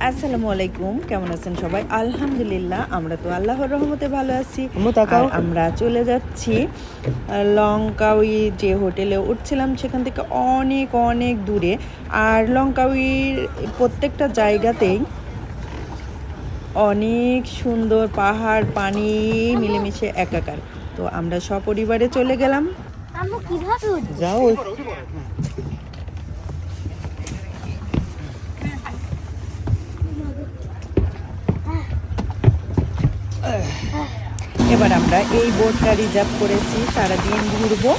আসসালামু আলাইকুম, কেমন আছেন সবাই? আলহামদুলিল্লাহ, আমরা তো আল্লাহর রহমতে ভালো আছি। আর আমরা চলে যাচ্ছি লঙ্কাউই যে হোটেলে উঠছিলাম সেখান থেকে অনেক অনেক দূরে। আর লঙ্কাউইর প্রত্যেকটা জায়গাতেই অনেক সুন্দর পাহাড়, পানি মিলেমিশে একাকার। তো আমরা সপরিবারে চলে গেলাম। যাও এবার আমরা এই বোটটা রিজার্ভ করেছি, সারাদিন ঘুরবো।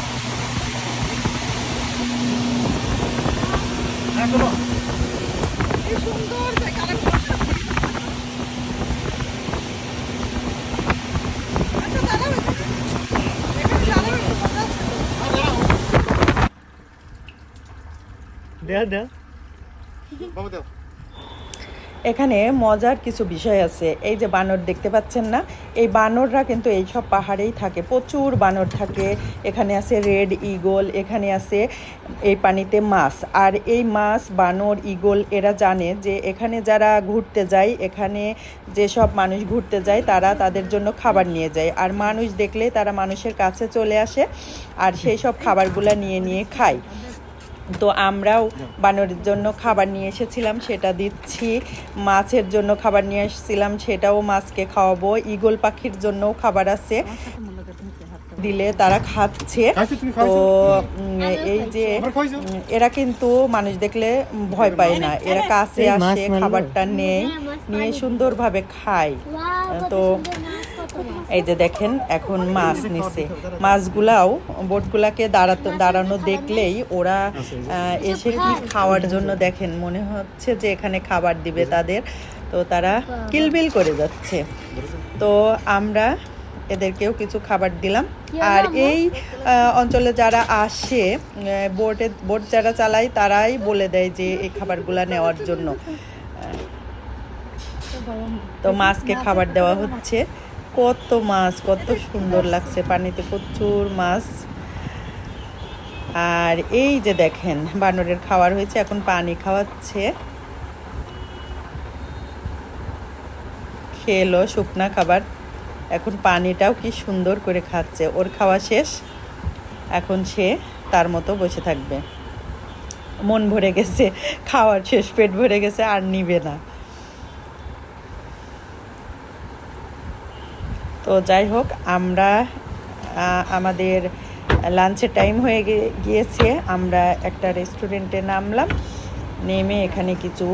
এখানে মজার কিছু বিষয় আছে। এই যে বানর দেখতে পাচ্ছেন না, এই বানররা কিন্তু এই সব পাহাড়েই থাকে, প্রচুর বানর থাকে। এখানে আছে রেড ঈগল, এখানে আছে এই পানিতে মাছ। আর এই মাছ, বানর, ঈগল এরা জানে যে এখানে যারা ঘুরতে যায়, এখানে যেসব মানুষ ঘুরতে যায় তারা তাদের জন্য খাবার নিয়ে যায়। আর মানুষ দেখলে তারা মানুষের কাছে চলে আসে আর সেই সব খাবারগুলা নিয়ে নিয়ে খায়। তো আমরাও বানরের জন্য খাবার নিয়ে এসেছিলাম, সেটা দিচ্ছি। মাছের জন্য খাবার নিয়ে এসেছিলাম, সেটাও মাছকে খাওয়াবো। ঈগল পাখির জন্যও খাবার আছে, দিলে তারা খাচ্ছে। তো এই যে এরা কিন্তু মানুষ দেখলে ভয় পায় না, এরা কাছে আসে, খাবারটা নিয়ে সুন্দরভাবে খায়। তো এই যে দেখেন এখন মাছ নিচ্ছে। মাছগুলাও বোটগুলাকে দাঁড়ানো দেখলেই ওরা এসে কি খাওয়ার জন্য, দেখেন মনে হচ্ছে যে এখানে খাবার দিবে তাদের। তো তারা কিলবিল করে যাচ্ছে। তো আমরা এদেরকেও কিছু খাবার দিলাম। আর এই অঞ্চলে যারা আসে, বোট যারা চালায় তারাই বলে দেয় যে এই খাবারগুলা নেওয়ার জন্য। তো মাছকে খাবার দেওয়া হচ্ছে। কত মাছ, কত সুন্দর লাগছে, পানিতে প্রচুর মাছ। আর এই যে দেখেন বানরের খাবার হয়েছে, এখন পানি খাওয়াচ্ছে। খেলো শুকনা খাবার, এখন পানিটাও কি সুন্দর করে খাচ্ছে। ওর খাওয়া শেষ, এখন সে তার মতো বসে থাকবে। মন ভরে গেছে, খাওয়ার শেষ, পেট ভরে গেছে, আর নিবে না। তো যাই হোক, আমরা আমাদের লাঞ্চের টাইম হয়ে গিয়েছে। আমরা একটা রেস্টুরেন্টে নামলাম, নেমে এখানে কিছু